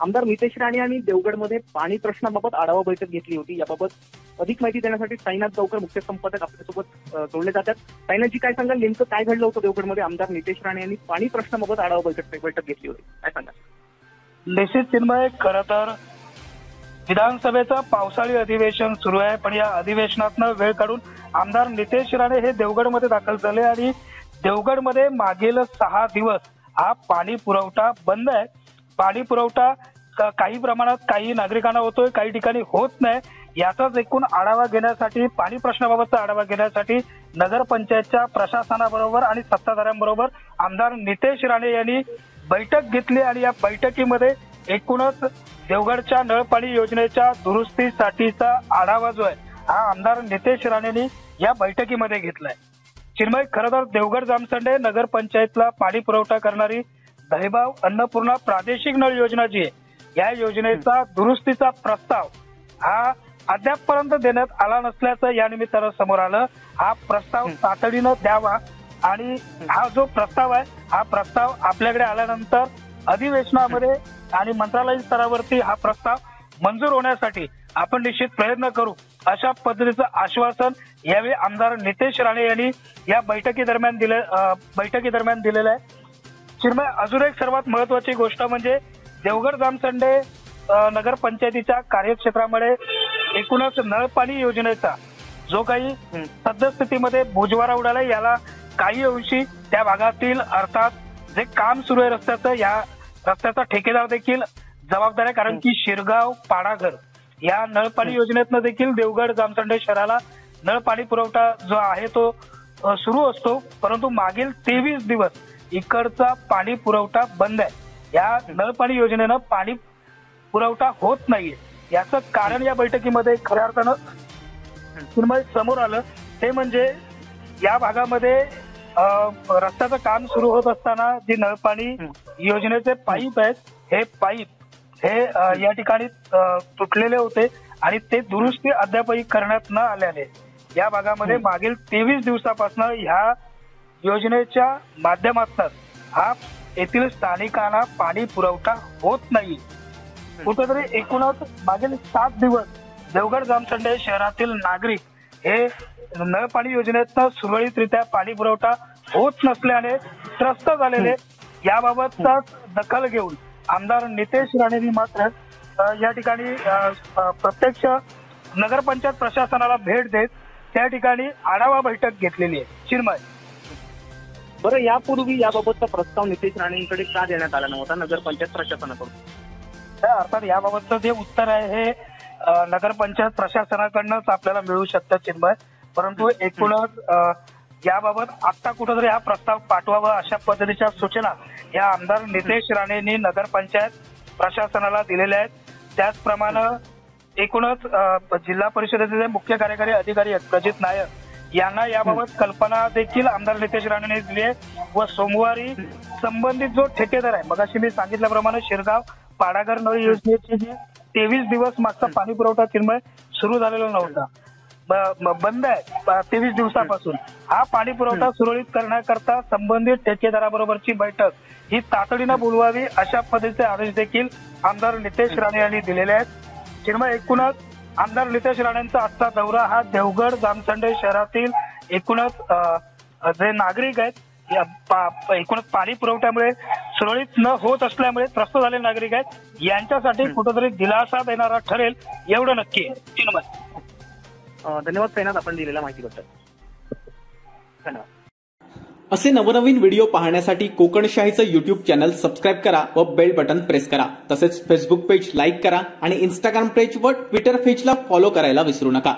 आमदार नितेश राणे यांनी देवगडमध्ये पाणी प्रश्नाबाबत आढावा बैठक घेतली होती। याबाबत अधिक माहिती देण्यासाठी साईनाथ गावकर मुख्य संपादक आपल्यासोबत जोडले जातात। साईनाथजी, काय सांगाल, नेमकं काय घडलं होतं देवगडमध्ये? आमदार नितेश राणे यांनी पाणी प्रश्नाबाबत आढावा बैठक घेतली होती, काय सांगाल? निश्चित चिन्मय, खरं तर विधानसभेचं पावसाळी अधिवेशन सुरू आहे, पण या अधिवेशनातनं वेळ काढून आमदार नितेश राणे हे देवगडमध्ये दाखल झाले आणि देवगडमध्ये मागील 6 दिवस हा पाणी पुरवठा बंद आहे। पाणी पुरवठा काही प्रमाणात काही नागरिकांना होतोय, काही ठिकाणी होत नाही। याचाच एकूण आढावा घेण्यासाठी, पाणी प्रश्नाबाबतचा आढावा घेण्यासाठी नगरपंचायतच्या प्रशासनाबरोबर आणि सत्ताधाऱ्यांबरोबर आमदार नितेश राणे यांनी बैठक घेतली आणि या बैठकीमध्ये एकूणच देवगडच्या नळपाणी योजनेच्या दुरुस्तीसाठीचा आढावा जो आहे हा आमदार नितेश राणेंनी या बैठकीमध्ये घेतलाय। चिन्मय, खरं तर देवगड जामसंडे नगरपंचायतला पाणी पुरवठा करणारी दहिबाव अन्नपूर्णा प्रादेशिक नळ योजना जी आहे या योजनेचा दुरुस्तीचा प्रस्ताव हा अद्यापपर्यंत देण्यात आला नसल्याचं या निमित्तानं समोर आलं। हा प्रस्ताव तातडीनं द्यावा आणि हा जो प्रस्ताव आहे हा प्रस्ताव आपल्याकडे आल्यानंतर अधिवेशनामध्ये आणि मंत्रालयीन स्तरावरती हा प्रस्ताव मंजूर होण्यासाठी आपण निश्चित प्रयत्न करू, अशा पद्धतीचं आश्वासन यावेळी आमदार नितेश राणे यांनी या बैठकीदरम्यान दिलेलं आहे। चिन्मय, अजून एक सर्वात महत्वाची गोष्ट म्हणजे देवगड जामसंडे नगरपंचायतीच्या कार्यक्षेत्रामध्ये एकूणच नळपाणी योजनेचा जो काही सद्यस्थितीमध्ये बोजवारा उडाला, याला काही अंशी त्या भागातील अर्थात जे काम सुरू आहे रस्त्याचं, या रस्त्याचा ठेकेदार देखील जबाबदार आहे, कारण की शिरगाव पाडाघर या नळपाणी योजनेतनं देखील देवगड जामसंडे शहराला नळपाणी पुरवठा जो आहे तो सुरू असतो, परंतु मागील 23 दिवस इकडचा पाणी पुरवठा बंद आहे। या नळपाणी योजनेनं पाणी पुरवठा होत नाहीये, याचं कारण या बैठकीमध्ये खऱ्या अर्थानं समोर आलं। ते म्हणजे या भागामध्ये रस्त्याचं काम सुरू होत असताना जी नळपाणी योजनेचे पाईप आहेत, हे पाईप हे या ठिकाणी तुटलेले होते आणि ते दुरुस्ती अद्यापही करण्यात न आल्याने या भागामध्ये मागील 23 दिवसापासून ह्या योजनेच्या माध्यमातून हा येथील स्थानिकांना पाणी पुरवठा होत नाही। कुठेतरी एकूणच मागील 7 दिवस देवगड जामसंडे शहरातील नागरिक हे नळपाणी योजनेतनं सुरळीतरित्या पाणी पुरवठा होत नसल्याने त्रस्त झालेले। याबाबतचा दखल घेऊन आमदार नितेश राणेंनी मात्र या ठिकाणी प्रत्यक्ष नगरपंचायत प्रशासनाला भेट देत त्या ठिकाणी आढावा बैठक घेतलेली आहे। चिन्मय, बरं, यापूर्वी याबाबतचा प्रस्ताव नितेश राणेंकडे का देण्यात आला नव्हता नगरपंचायत प्रशासनाकडून? अर्थात याबाबतचं जे उत्तर आहे हे नगरपंचायत प्रशासनाकडनंच आपल्याला मिळू शकतं चिन्मय, परंतु एकूणच याबाबत आता कुठेतरी हा प्रस्ताव पाठवावा अशा पद्धतीच्या सूचना या आमदार नितेश राणेंनी नगरपंचायत प्रशासनाला दिलेल्या आहेत। त्याचप्रमाणे एकूणच जिल्हा परिषदेचे मुख्य कार्यकारी अधिकारी प्रजित नायक यांना याबाबत कल्पना देखील आमदार नितेश राणेंनी दिली आहे व सोमवारी संबंधित जो ठेकेदार आहे, मगाशी मी सांगितल्याप्रमाणे शिरगाव पाडाघर नळ योजनेची जी 23 दिवस मागचा पाणी पुरवठा चिन्मय सुरू झालेला नव्हता, बंद आहे 23 दिवसापासून, हा पाणी पुरवठा सुरळीत करण्याकरता संबंधित ठेकेदाराबरोबरची बैठक ही तातडीनं बोलवावी अशा पद्धतीचे आदेश देखील आमदार नितेश राणे यांनी दिलेले आहेत। चिन्मय, एकूणच आमदार नितेश राणेंचा आजचा दौरा हा देवगड जामसंडे शहरातील एकूणच जे नागरिक आहेत एकूणच पाणी पुरवठ्यामुळे सुरळीत न होत असल्यामुळे त्रस्त झालेले नागरिक आहेत यांच्यासाठी कुठेतरी दिलासा देणारा ठरेल एवढं नक्की आहे। चिन्मय, धन्यवाद साईनाथ, आपण दिलेल्या माहितीबद्दल धन्यवाद। असे नवनवीन व्हिडिओ पाहण्यासाठी कोकणशाहीचं YouTube चॅनल सबस्क्राईब करा व बेल बटन प्रेस करा। तसेच फेसबुक पेज लाईक करा आणि इंस्टाग्राम पेज व ट्विटर पेजला फॉलो करायला विसरू नका।